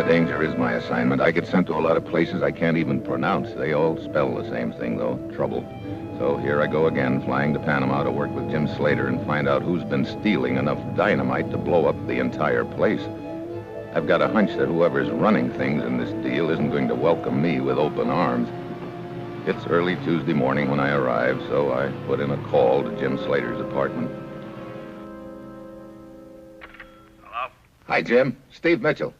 danger is my assignment. I get sent to a lot of places I can't even pronounce. They all spell the same thing, though, trouble. So here I go again, flying to Panama to work with Jim Slater and find out who's been stealing enough dynamite to blow up the entire place. I've got a hunch that whoever's running things in this deal isn't going to welcome me with open arms. It's early Tuesday morning when I arrive, so I put in a call to Jim Slater's apartment. Hello? Hi, Jim. Steve Mitchell.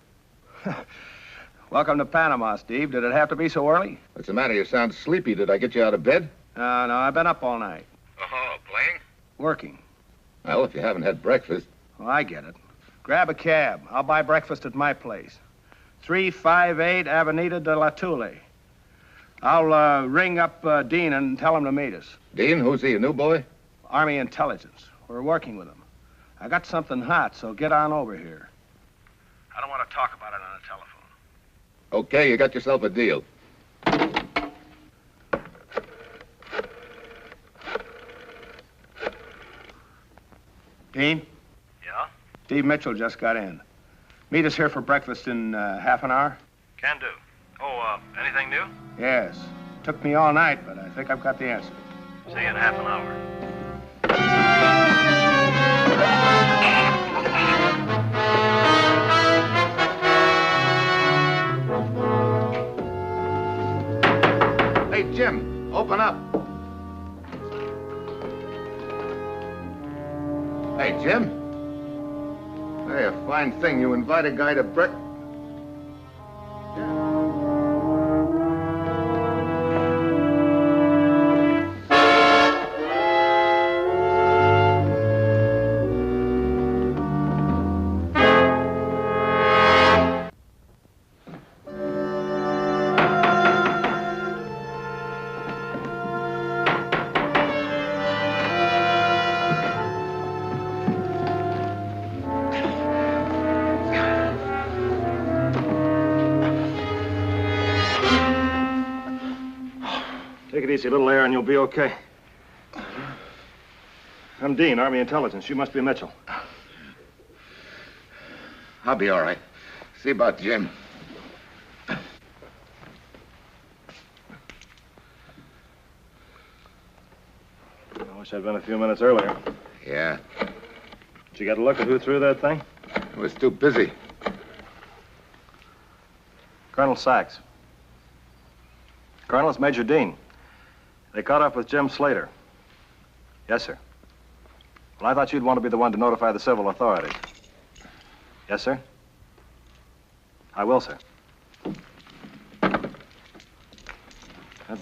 Welcome to Panama, Steve. Did it have to be so early? What's the matter? You sound sleepy. Did I get you out of bed? No, I've been up all night. Oh, playing? Working. Well, if you haven't had breakfast... Well, I get it. Grab a cab. I'll buy breakfast at my place. 358 Avenida de la Tule. I'll ring up Dean and tell him to meet us. Dean? Who's he, a new boy? Army Intelligence. We're working with him. I got something hot, so get on over here. I don't want to talk about it on the telephone. Okay, you got yourself a deal. Dean? Yeah? Steve Mitchell just got in. Meet us here for breakfast in half an hour? Can do. Oh, anything new? Yes. Took me all night, but I think I've got the answer. See you in half an hour. Hey, Jim, open up. Hey, Jim. Hey, a fine thing. You invite a guy to breakfast. Take it easy, little air, and you'll be okay. I'm Dean, Army Intelligence. You must be Mitchell. I'll be all right. See about Jim. I wish I'd been a few minutes earlier. Yeah, Did you get a look at who threw that thing? I was too busy. Colonel Sachs. Colonel, it's Major Dean. They caught up with Jim Slater. Yes, sir. Well, I thought you'd want to be the one to notify the civil authorities. Yes, sir? I will, sir. That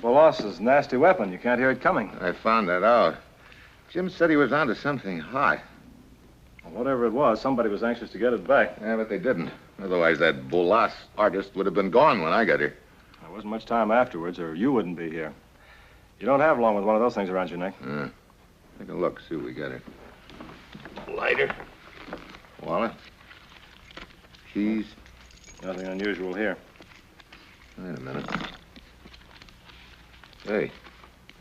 Bolas is a nasty weapon. You can't hear it coming. I found that out. Jim said he was onto something hot. Well, whatever it was, somebody was anxious to get it back. Yeah, but they didn't. Otherwise, that Bolas artist would have been gone when I got here. There wasn't much time afterwards, or you wouldn't be here. You don't have long with one of those things around your neck. Take a look, see what we got here. Lighter. Wallet. Keys. Nothing unusual here. Wait a minute. Hey,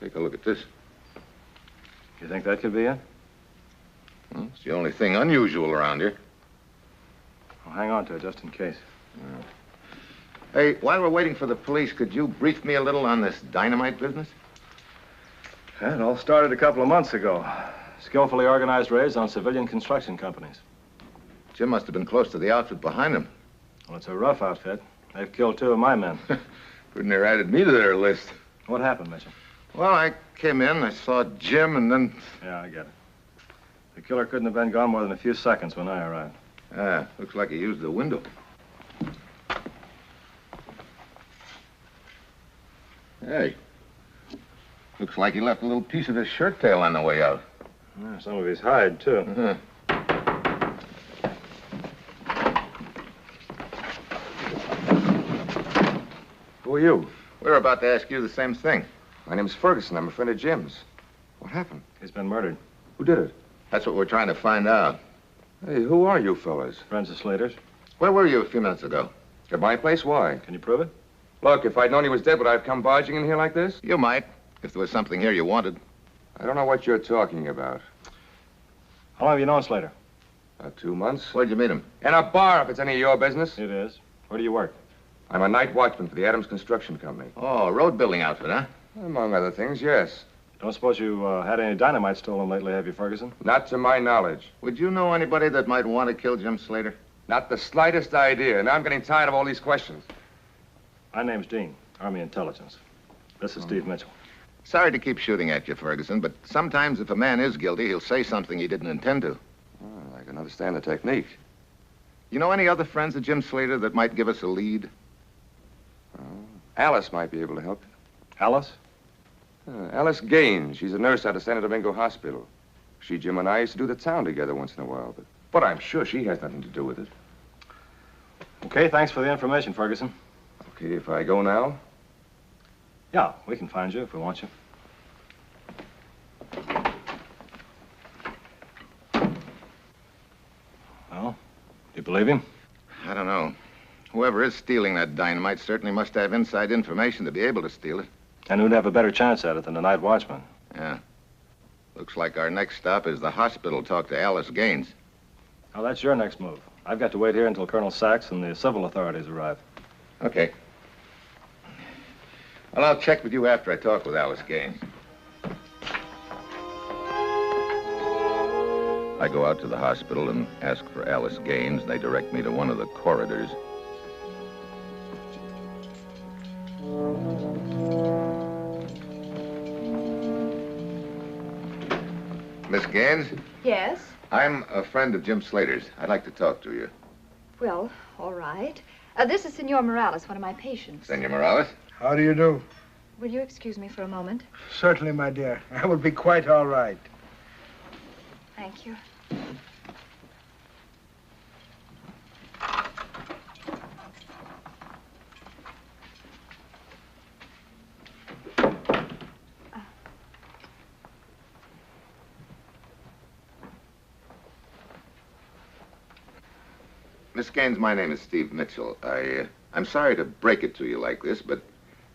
take a look at this. You think that could be it? Well, it's the only thing unusual around here. Well, hang on to it just in case. Hey, while we're waiting for the police, could you brief me a little on this dynamite business? It all started a couple of months ago. Skillfully organized raids on civilian construction companies. Jim must have been close to the outfit behind him. Well, it's a rough outfit. They've killed 2 of my men. Couldn't have added me to their list. What happened, Mitchell? Well, I came in, I saw Jim, and then... Yeah, I get it. The killer couldn't have been gone more than a few seconds when I arrived. Looks like he used the window. Hey, looks like he left a little piece of his shirt tail on the way out. Yeah, some of his hide, too. Who are you? We're about to ask you the same thing. My name's Ferguson. I'm a friend of Jim's. What happened? He's been murdered. Who did it? That's what we're trying to find out. Hey, who are you fellas? Friends of Slater's. Where were you a few minutes ago? At my place? Why? Can you prove it? Look, if I'd known he was dead, would I have come barging in here like this? You might, if there was something here you wanted. I don't know what you're talking about. How long have you known Slater? About 2 months. Where'd you meet him? In a bar, if it's any of your business. It is. Where do you work? I'm a night watchman for the Adams Construction Company. Oh, road building outfit, huh? Among other things, yes. Don't suppose you had any dynamite stolen lately, have you, Ferguson? Not to my knowledge. Would you know anybody that might want to kill Jim Slater? Not the slightest idea. Now I'm getting tired of all these questions. My name's Dean, Army Intelligence. This is Steve Mitchell. Sorry to keep shooting at you, Ferguson, but sometimes if a man is guilty, he'll say something he didn't intend to. Oh, I can understand the technique. You know any other friends of Jim Slater that might give us a lead? Oh, Alice might be able to help. Alice? Alice Gaines. She's a nurse out of San Domingo Hospital. She, Jim, and I used to do the town together once in a while, but I'm sure she has nothing to do with it. Okay, thanks for the information, Ferguson. Okay, if I go now? Yeah, we can find you if we want you. Well, do you believe him? I don't know. Whoever is stealing that dynamite certainly must have inside information to be able to steal it. And who'd have a better chance at it than a night watchman? Yeah. Looks like our next stop is the hospital to talk to Alice Gaines. Oh, that's your next move. I've got to wait here until Colonel Sachs and the civil authorities arrive. Okay. Well, I'll check with you after I talk with Alice Gaines. I go out to the hospital and ask for Alice Gaines. They direct me to one of the corridors. Miss Gaines? Yes? I'm a friend of Jim Slater's. I'd like to talk to you. Well, all right. This is Senor Morales, one of my patients. Senor Morales? How do you do? Will you excuse me for a moment? Certainly, my dear. I will be quite all right. Thank you. Miss Gaines, my name is Steve Mitchell. I'm sorry to break it to you like this, but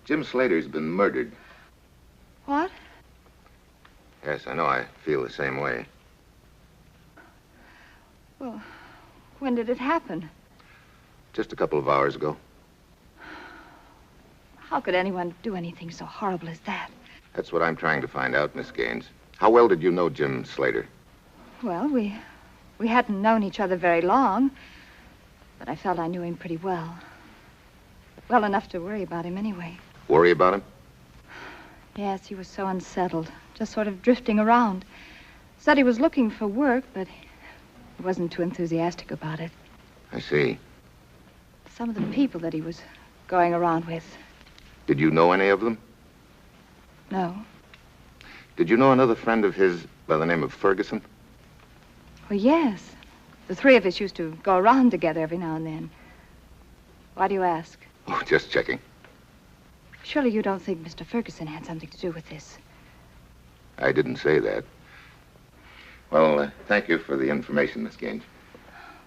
Jim Slater's been murdered. What? Yes, I know. I feel the same way. Well, when did it happen? Just a couple of hours ago. How could anyone do anything so horrible as that? That's what I'm trying to find out, Miss Gaines. How well did you know Jim Slater? Well, we hadn't known each other very long, but I felt I knew him pretty well. Well enough to worry about him anyway. Worry about him? Yes, he was so unsettled, just sort of drifting around. Said he was looking for work, but he wasn't too enthusiastic about it. I see. Some of the people that he was going around with. Did you know any of them? No. Did you know another friend of his by the name of Ferguson? Well, yes. The three of us used to go around together every now and then. Why do you ask? Oh, just checking. Surely you don't think Mr. Ferguson had something to do with this. I didn't say that. Well, thank you for the information, Miss Gaines.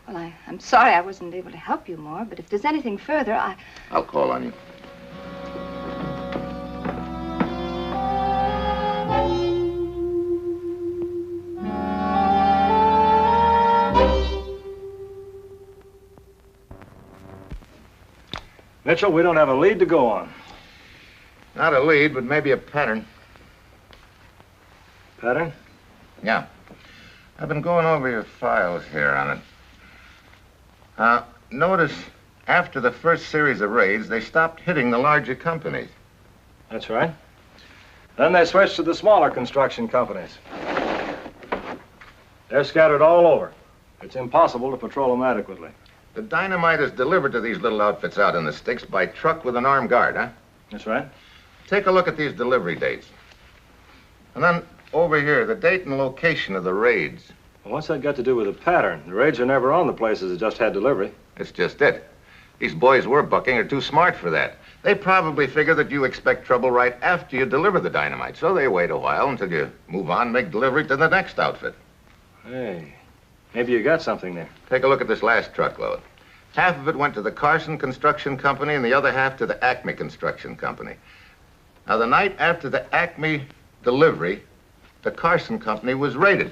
Well, I'm sorry I wasn't able to help you more, but if there's anything further, I'll call on you. Mitchell, we don't have a lead to go on. Not a lead, but maybe a pattern. Pattern? Yeah. I've been going over your files here on it. Notice after the first series of raids, they stopped hitting the larger companies. That's right. Then they switched to the smaller construction companies. They're scattered all over. It's impossible to patrol them adequately. The dynamite is delivered to these little outfits out in the sticks by truck with an armed guard, huh? That's right. Take a look at these delivery dates. And then over here, the date and location of the raids. Well, what's that got to do with the pattern? The raids are never on the places that just had delivery. That's just it. These boys we're bucking are too smart for that. They probably figure that you expect trouble right after you deliver the dynamite, so they wait a while until you move on and make delivery to the next outfit. Hey, maybe you got something there. Take a look at this last truckload. Half of it went to the Carson Construction Company and the other half to the Acme Construction Company. Now, the night after the Acme delivery, the Carson Company was raided.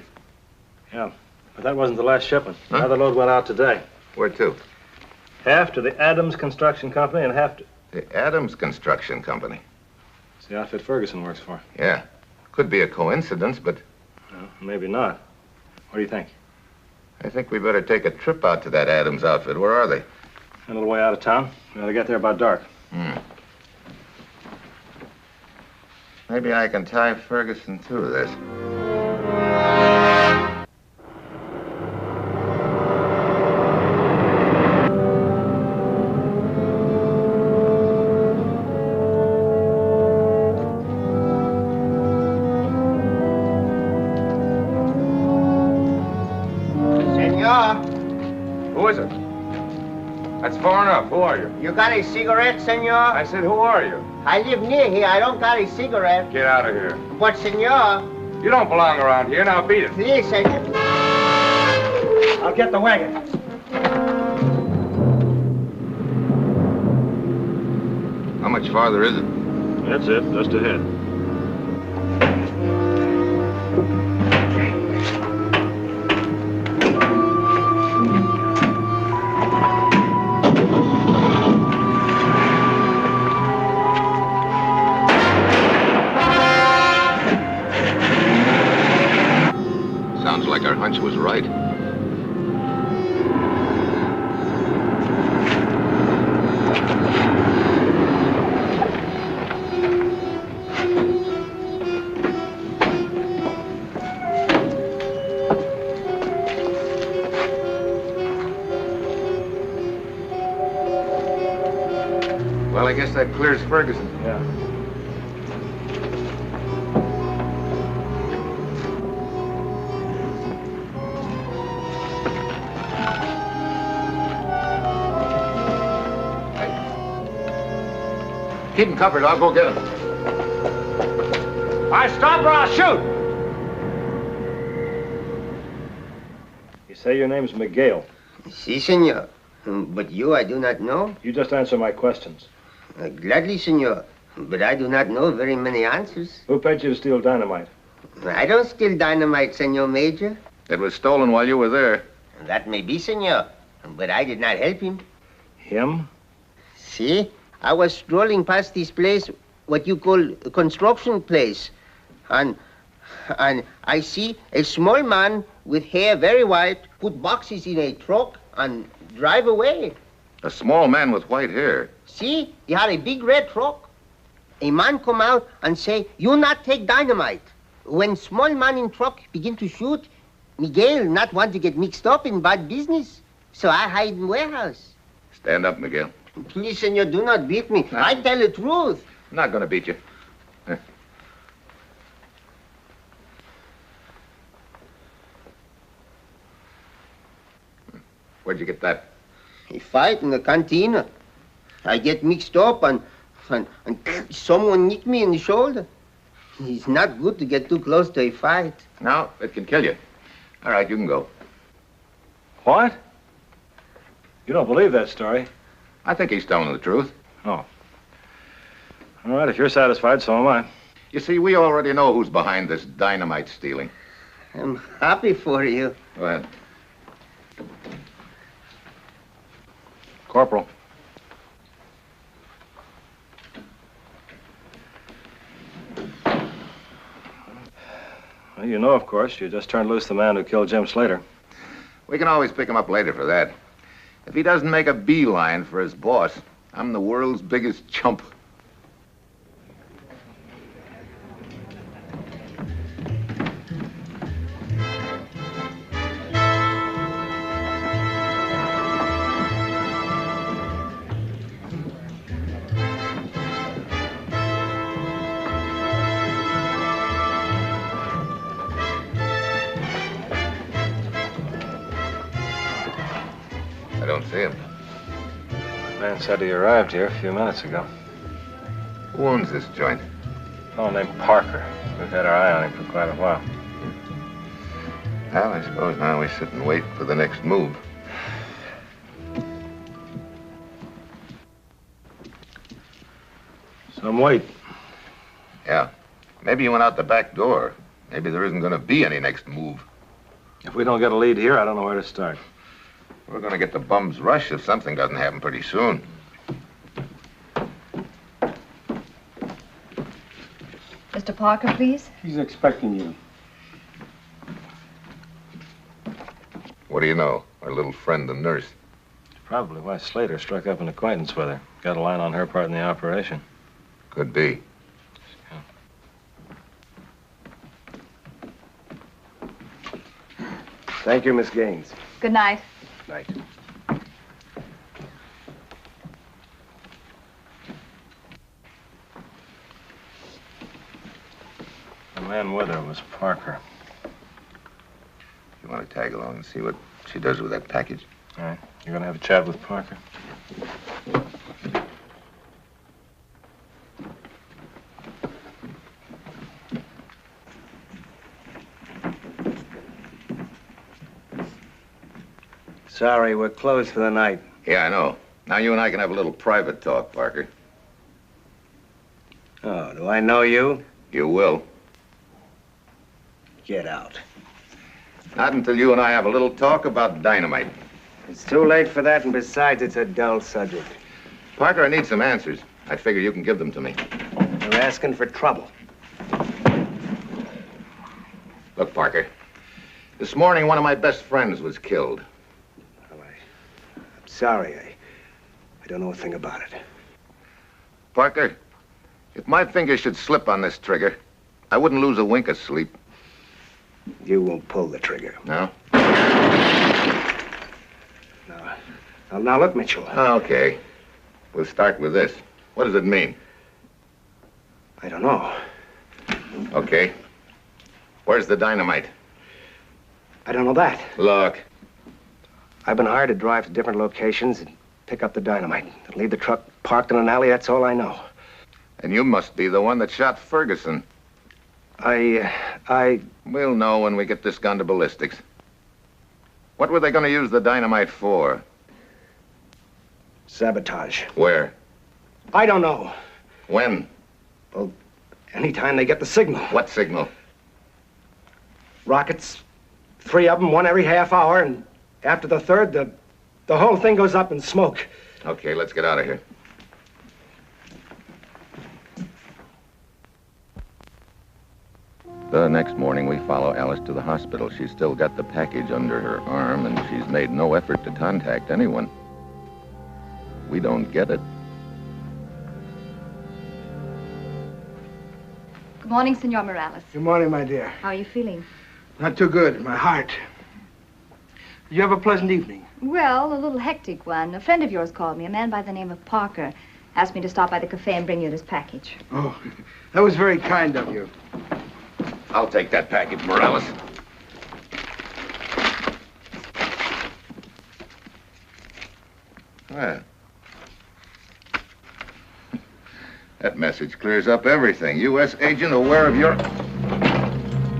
Yeah, but that wasn't the last shipment. Huh? Another load went out today. Where to? Half to the Adams Construction Company and half to... The Adams Construction Company. It's the outfit Ferguson works for. Yeah. Could be a coincidence, but... Well, maybe not. What do you think? I think we better take a trip out to that Adams outfit. Where are they? A little way out of town. We ought to get there about dark. Maybe I can tie Ferguson to this. Who is it? That's far enough. Who are you? You got a cigarette, senor? I said, who are you? I live near here. I don't got a cigarette. Get out of here. But, senor... You don't belong around here. Now beat it. Please, senor. I'll get the wagon. How much farther is it? That's it, just ahead. Sounds like our hunch was right. Well, I guess that clears Ferguson. Yeah. Keep him covered. I'll go get him. I stop or I'll shoot. You say your name's Miguel. Si, senor. But you, I do not know. You just answer my questions. Gladly, senor. But I do not know very many answers. Who paid you to steal dynamite? I don't steal dynamite, senor Major. It was stolen while you were there. That may be, senor. But I did not help him. Him? See? I was strolling past this place, what you call a construction place. And I see a small man with hair very white put boxes in a truck and drive away. A small man with white hair. See? He had a big red truck. A man come out and say, you not take dynamite. When small man in truck begin to shoot, Miguel not want to get mixed up in bad business. So I hide in warehouse. Stand up, Miguel. Please, senor, do not beat me. I tell the truth. I'm not going to beat you. Here. Where'd you get that? A fight in the cantina. I get mixed up and someone nicked me in the shoulder. It's not good to get too close to a fight. No, it can kill you. All right, you can go. What? You don't believe that story? I think he's telling the truth. Oh. All right, if you're satisfied, so am I. You see, we already know who's behind this dynamite stealing. I'm happy for you. Go ahead. Corporal. Well, you know, of course, you just turned loose the man who killed Jim Slater. We can always pick him up later for that. If he doesn't make a beeline for his boss, I'm the world's biggest chump. I don't see him. Man said he arrived here a few minutes ago. Who owns this joint? A fellow named Parker. We've had our eye on him for quite a while. Well, I suppose now we sit and wait for the next move. Some wait. Yeah. Maybe he went out the back door. Maybe there isn't going to be any next move. If we don't get a lead here, I don't know where to start. We're going to get the bum's rush if something doesn't happen pretty soon. Mr. Parker, please. He's expecting you. What do you know? Our little friend, the nurse. Probably why Slater struck up an acquaintance with her. Got a line on her part in the operation. Could be. Thank you, Miss Gaines. Good night. Night. The man with her was Parker. You want to tag along and see what she does with that package? All right. You're going to have a chat with Parker? Sorry, we're closed for the night. Yeah, I know. Now you and I can have a little private talk, Parker. Oh, do I know you? You will. Get out. Not until you and I have a little talk about dynamite. It's too late for that, and besides, it's a dull subject. Parker, I need some answers. I figure you can give them to me. You're asking for trouble. Look, Parker. This morning, one of my best friends was killed. I'm sorry. I don't know a thing about it. Parker, if my finger should slip on this trigger, I wouldn't lose a wink of sleep. You won't pull the trigger. No? No. Now look, Mitchell. Okay. We'll start with this. What does it mean? I don't know. Okay. Where's the dynamite? I don't know that. Look. I've been hired to drive to different locations and pick up the dynamite. Leave the truck parked in an alley, that's all I know. And you must be the one that shot Ferguson. We'll know when we get this gun to ballistics. What were they going to use the dynamite for? Sabotage. Where? I don't know. When? Well, anytime they get the signal. What signal? Rockets, 3 of them, one every half hour, and after the third, the whole thing goes up in smoke. Okay, let's get out of here. The next morning, we follow Alice to the hospital. She's still got the package under her arm, and she's made no effort to contact anyone. We don't get it. Good morning, Senor Morales. Good morning, my dear. How are you feeling? Not too good. My heart. Did you have a pleasant evening? Well, a little hectic one. A friend of yours called me, a man by the name of Parker. Asked me to stop by the cafe and bring you this package. Oh, that was very kind of you. I'll take that package, Morales. Well, that message clears up everything. U.S. agent aware of your...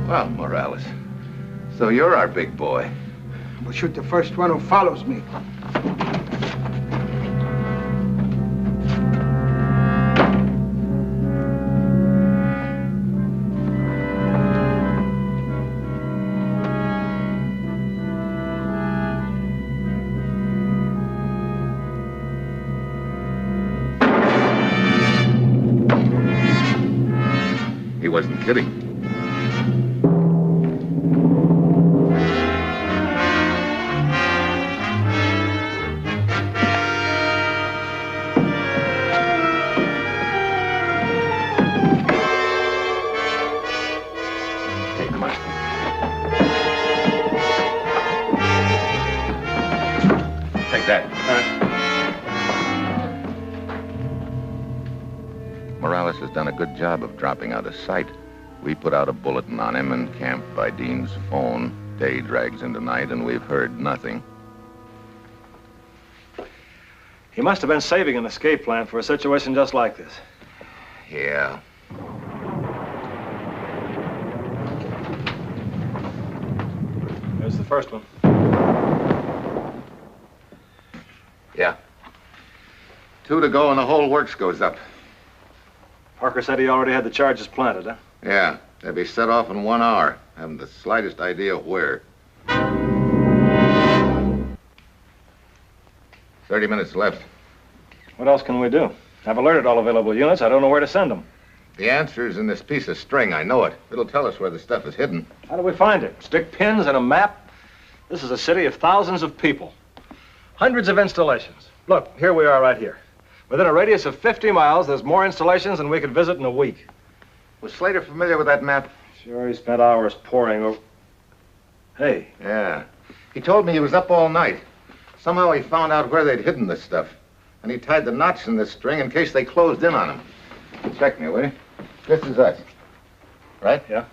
Well, Morales, so you're our big boy. We'll shoot the first one who follows me. He wasn't kidding. Okay, come on. Take that. Morales has done a good job of dropping out of sight. We put out a bulletin on him and camped by Dean's phone. Day drags into night, and we've heard nothing. He must have been saving an escape plan for a situation just like this. Yeah. There's the first one. Yeah. 2 to go and the whole works goes up. Parker said he already had the charges planted, huh? Yeah, they'll be set off in 1 hour. Haven't the slightest idea where. 30 minutes left. What else can we do? I've alerted all available units. I don't know where to send them. The answer's in this piece of string. I know it. It'll tell us where the stuff is hidden. How do we find it? Stick pins in a map? This is a city of thousands of people. Hundreds of installations. Look, here we are right here. Within a radius of 50 miles, there's more installations than we could visit in a week. Was Slater familiar with that map? Sure, he spent hours poring over... Hey. Yeah. He told me he was up all night. Somehow he found out where they'd hidden this stuff. And he tied the knots in this string in case they closed in on him. Check me, will you? This is us. Right? Yeah.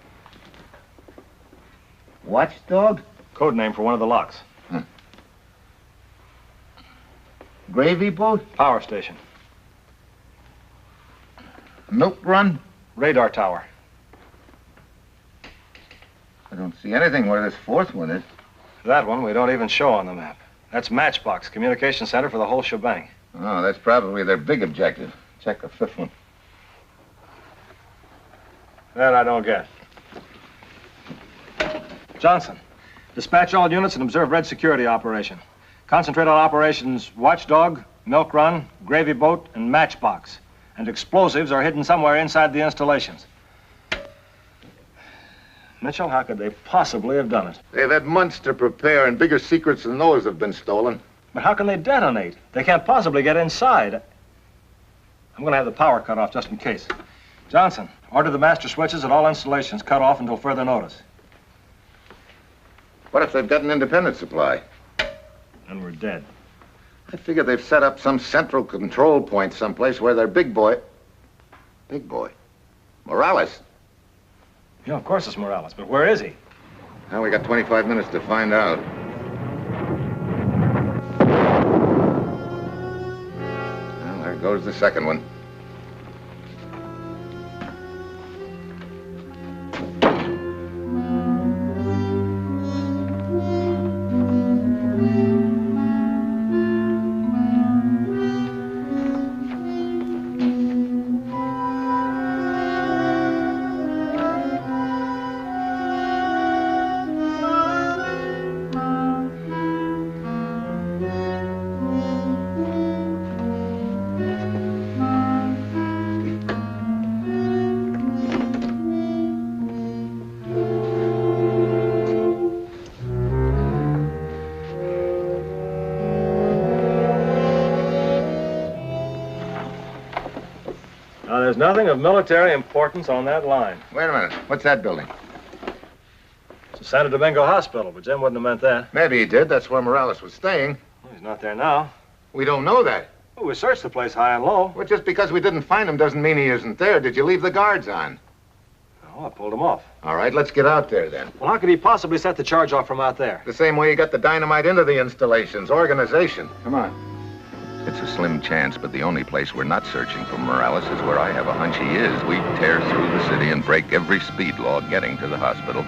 Watchdog? Code name for one of the locks. Gravy boat? Power station. Milk run? Radar tower. I don't see anything where this fourth one is. That one we don't even show on the map. That's Matchbox, communication center for the whole shebang. Oh, that's probably their big objective. Check the fifth one. That I don't get. Johnson, dispatch all units and observe red security operation. Concentrate on operations Watchdog, Milk Run, Gravy Boat, and Matchbox. And explosives are hidden somewhere inside the installations. Mitchell, how could they possibly have done it? They've had months to prepare, and bigger secrets than those have been stolen. But how can they detonate? They can't possibly get inside. I'm going to have the power cut off just in case. Johnson, order the master switches at all installations cut off until further notice. What if they've got an independent supply? And we're dead. I figure they've set up some central control point someplace where their big boy... Big boy? Morales. Yeah, of course it's Morales, but where is he? Now we got 25 minutes to find out. Well, there goes the second one. Now, there's nothing of military importance on that line. Wait a minute. What's that building? It's the Santo Domingo Hospital, but Jim wouldn't have meant that. Maybe he did. That's where Morales was staying. Well, he's not there now. We don't know that. Well, we searched the place high and low. Well, just because we didn't find him doesn't mean he isn't there. Did you leave the guards on? Oh, I pulled him off. All right, let's get out there then. Well, how could he possibly set the charge off from out there? The same way you got the dynamite into the installations. Organization. Come on. It's a slim chance, but the only place we're not searching for Morales is where I have a hunch he is. We tear through the city and break every speed law getting to the hospital.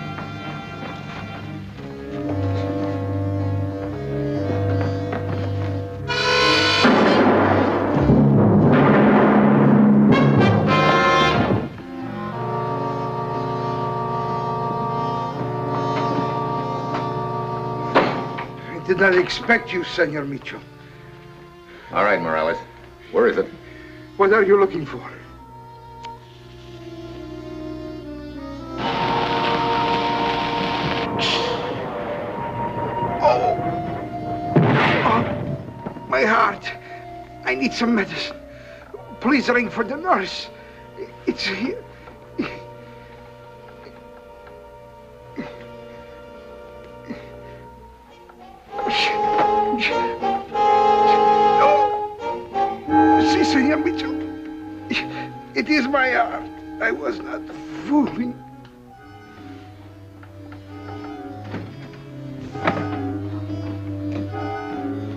I did not expect you, Senor Mitchell. All right, Morales. Where is it? What are you looking for? Oh! My heart. I need some medicine. Please ring for the nurse. It's here. Si, Senor Mitchell. It is my heart. I was not fooling.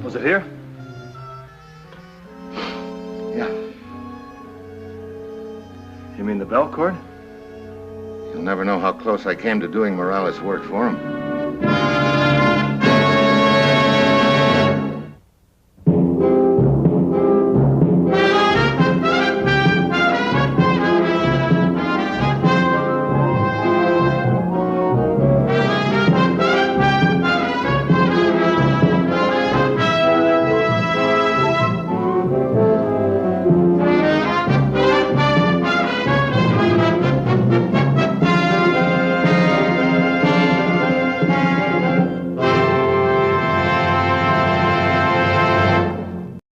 Was it here? Yeah. You mean the bell cord? You'll never know how close I came to doing Morales' work for him.